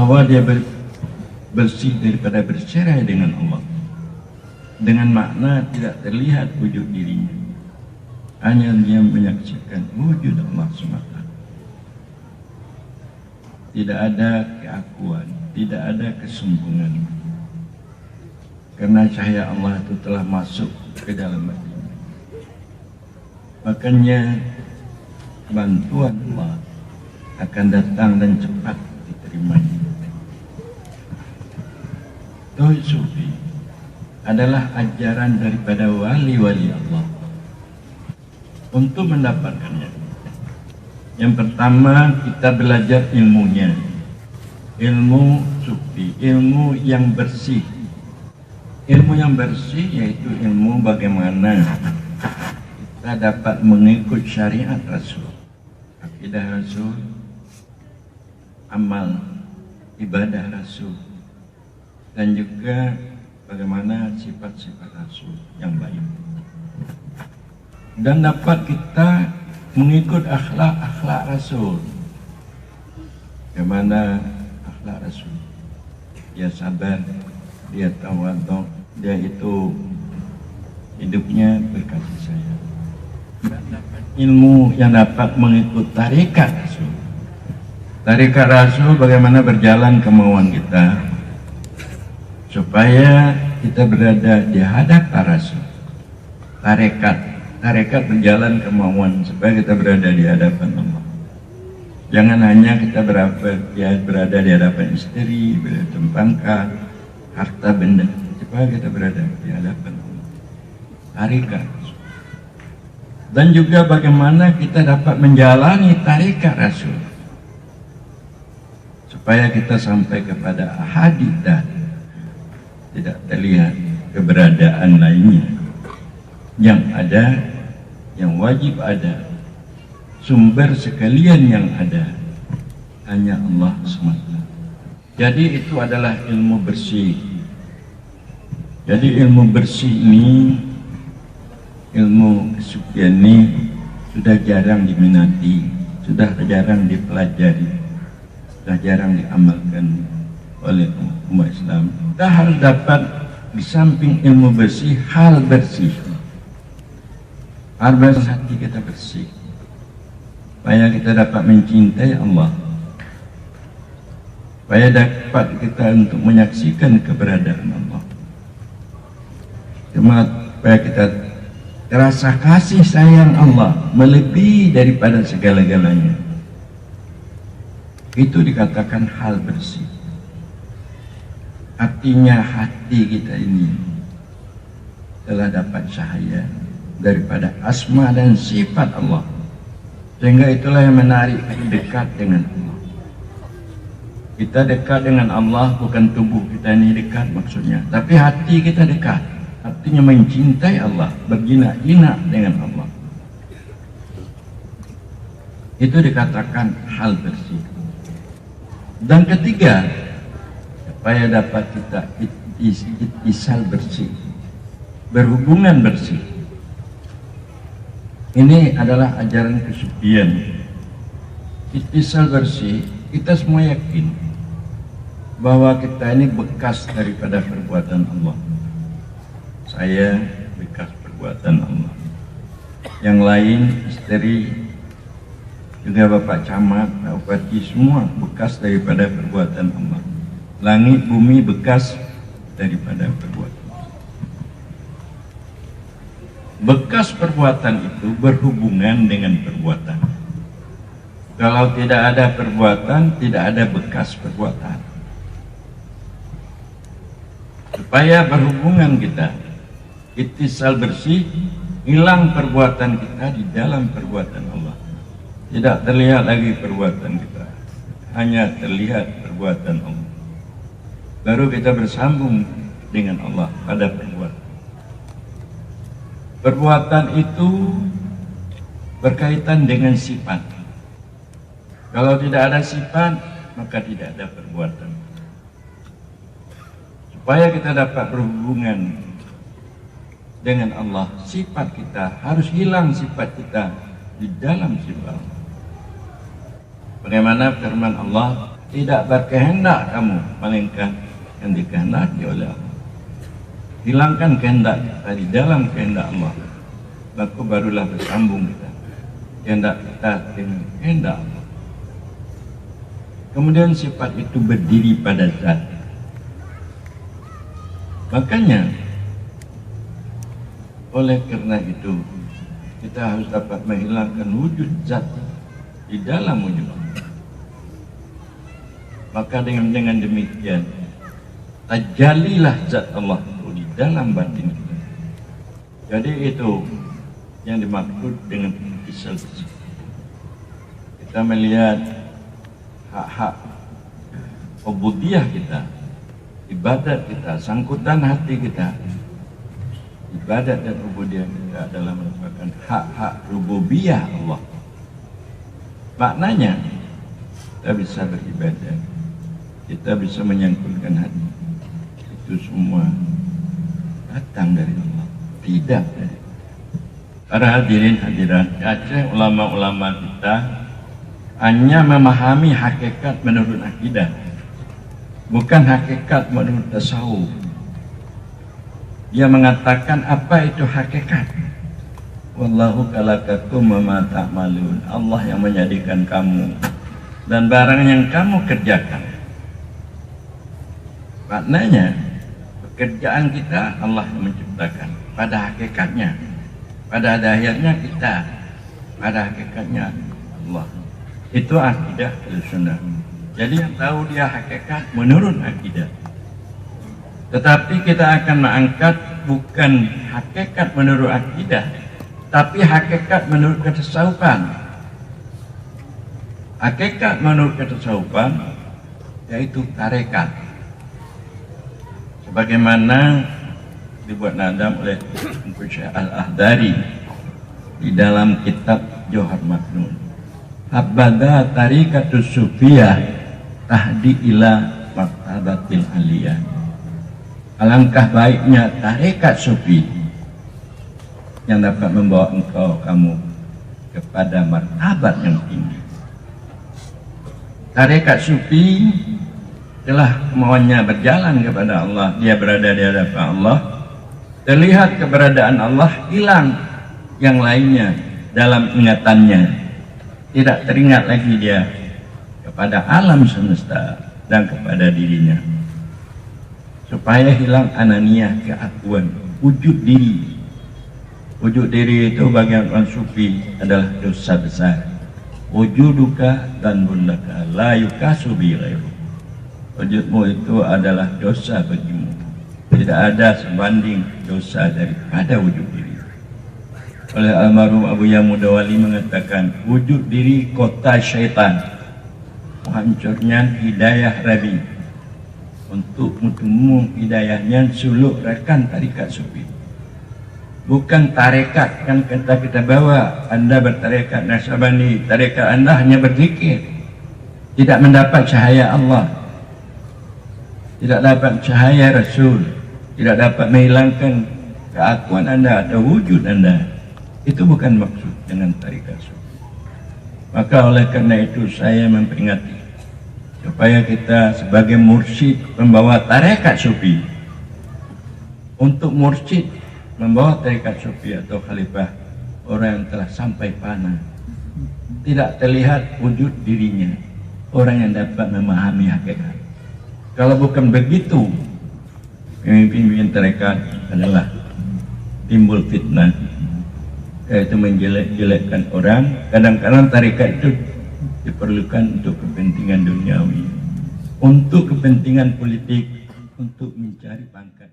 bahwa dia bersih daripada bercerai dengan Allah, dengan makna tidak terlihat wujud dirinya, hanya dia menyaksikan wujud Allah semata. Tidak ada keakuan, tidak ada kesombongan, karena cahaya Allah itu telah masuk ke dalam hatinya. Makanya bantuan Allah akan datang dan cepat diterimanya. Tauhid sufi adalah ajaran daripada wali-wali Allah. Untuk mendapatkannya, yang pertama kita belajar ilmunya, ilmu sufi, ilmu yang bersih. Ilmu yang bersih yaitu ilmu bagaimana kita dapat mengikut syariat Rasul, akidah Rasul, amal ibadah Rasul, dan juga bagaimana sifat-sifat Rasul yang baik, dan dapat kita mengikut akhlak Rasul. Bagaimana akhlak Rasul? Dia sabar, dia tawadhu, dia itu hidupnya berkasih sayang. Dan dapat ilmu yang dapat mengikut tarikat Rasul. Tarikat Rasul bagaimana berjalan kemauan kita supaya kita berada di hadapan Rasul. Tarekat berjalan kemauan supaya kita berada di hadapan Allah. Jangan hanya kita berada di hadapan istri, berada pangkat, harta benda, supaya kita berada di hadapan Allah. Tarekat. Dan juga bagaimana kita dapat menjalani tarekat Rasul supaya kita sampai kepada hadidah, tidak terlihat keberadaan lainnya. Yang ada, yang wajib ada, sumber sekalian yang ada hanya Allah semata. Jadi itu adalah ilmu bersih. Jadi ilmu bersih ini, ilmu kesucian ini sudah jarang diminati, sudah jarang dipelajari, sudah jarang diamalkan oleh umat Islam. Kita harus dapat di samping ilmu bersih, hal bersih. Harus hati kita bersih, supaya kita dapat mencintai Allah, supaya dapat kita untuk menyaksikan keberadaan Allah, supaya kita terasa kasih sayang Allah melebihi daripada segala-galanya. Itu dikatakan hal bersih. Artinya hati kita ini telah dapat cahaya daripada asma dan sifat Allah, sehingga itulah yang menarik kita dekat dengan Allah. Kita dekat dengan Allah, bukan tubuh kita ini dekat maksudnya, tapi hati kita dekat. Artinya mencintai Allah, berjinak-jinak dengan Allah. Itu dikatakan hal bersih. Dan ketiga, supaya dapat kita isal bersih, berhubungan bersih. Ini adalah ajaran kesucian. Ittisal bersih, kita semua yakin bahwa kita ini bekas daripada perbuatan Allah. Saya bekas perbuatan Allah. Yang lain, istri, juga Bapak Camat, Pak Bupati, semua bekas daripada perbuatan Allah. Langit, bumi bekas daripada perbuatan. Bekas perbuatan itu berhubungan dengan perbuatan. Kalau tidak ada perbuatan, tidak ada bekas perbuatan. Supaya berhubungan kita, ittisal bersih, hilang perbuatan kita di dalam perbuatan Allah. Tidak terlihat lagi perbuatan kita, hanya terlihat perbuatan Allah. Baru kita bersambung dengan Allah pada perbuatan. Perbuatan itu berkaitan dengan sifat. Kalau tidak ada sifat, maka tidak ada perbuatan. Supaya kita dapat berhubungan dengan Allah, sifat kita harus hilang, sifat kita di dalam sifat. Bagaimana firman Allah, tidak berkehendak kamu, melainkan yang dikehendaki oleh Allah. Hilangkan kehendak kita di dalam kehendak Allah, maka barulah bersambung kita kehendak kita dengan kehendak Allah. Kemudian sifat itu berdiri pada zat. Makanya oleh karena itu kita harus dapat menghilangkan wujud zat di dalam wujud Allah. Maka dengan demikian tajalilah zat Allah itu di dalam batin kita. Jadi itu yang dimaksud dengan ittisal. Kita melihat hak-hak ubudiyah kita, ibadat kita, sangkutan hati kita. Ibadat dan ubudiyah kita adalah merupakan hak-hak rububiyah Allah. Maknanya kita bisa beribadah, kita bisa menyangkutkan hati, itu semua datang dari Allah, tidak dari para hadirin hadirat. Aceh ulama-ulama kita hanya memahami hakikat menurut akidah, bukan hakikat menurut tasawuf. Dia mengatakan apa itu hakikat. Wallahu khalaqakum wa ma ta'malun. Allah yang menjadikan kamu dan barang yang kamu kerjakan. Maknanya pekerjaan kita Allah yang menciptakan. Pada hakikatnya, pada dahirnya kita, pada hakikatnya Allah. Itu akidah Ahlussunnah. Jadi yang tahu dia hakikat menurut akidah. Tetapi kita akan mengangkat bukan hakikat menurut akidah, tapi hakikat menurut ketasawufan. Hakikat menurut ketasawufan yaitu tarekat. Sebagaimana dibuat nadam oleh Syekh Al-Ahdari di dalam kitab Johar Maknun. Habada tarikatus sufiyah tahdi ila martabatil aliyah. Alangkah baiknya tarekat sufi yang dapat membawa kamu kepada martabat yang tinggi. Tarekat sufi telah kemauannya berjalan kepada Allah, dia berada di hadapan Allah, terlihat keberadaan Allah, hilang yang lainnya dalam ingatannya, tidak teringat lagi dia kepada alam semesta dan kepada dirinya. Supaya hilang ananiyah, keakuan, wujud diri. Wujud diri itu bagi orang sufi adalah dosa besar. Wujuduka dan bundaka la yukasu bi ghairu. Wujudmu itu adalah dosa bagimu. Tidak ada sebanding dosa daripada wujud diri. Oleh almarhum Abu Yamudawali mengatakan, wujud diri kota syaitan, hancurnya hidayah Rabi. Untuk mutumu hidayahnya suluk rekan tarikat sufi. Bukan tarekat yang kita bawa. Anda bertarekat Naksabandi, tarekat Anda hanya berzikir, tidak mendapat cahaya Allah, tidak dapat cahaya Rasul, tidak dapat menghilangkan keakuan Anda atau wujud Anda. Itu bukan maksud dengan tarekat sufi. Maka oleh karena itu saya memperingati supaya kita sebagai mursyid membawa tarekat sufi. Untuk mursyid membawa tarekat sufi atau khalifah, orang yang telah sampai fana, tidak terlihat wujud dirinya, orang yang dapat memahami hakikat. Kalau bukan begitu, pemimpin tarekat adalah timbul fitnah, yaitu menjelek-jelekkan orang. Kadang-kadang tarekat itu diperlukan untuk kepentingan duniawi, untuk kepentingan politik, untuk mencari pangkat.